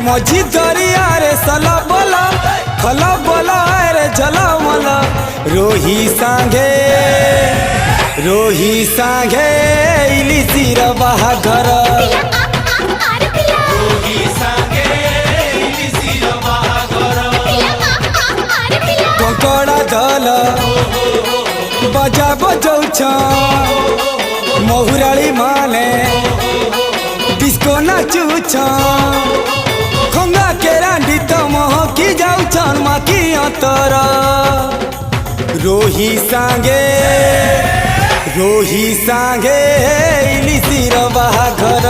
मझी दरिया रे सला बोला खला बोला रे जला मला रोही सांगे इलिसिर बाहाघर कंकड़ा दल बजा बजौछ महुराली माने डिस्को नाचुछ खंगा के रांडी तो महकी जाऊछन माकी अंतर रोही सांगे इलिसिर बाहाघर।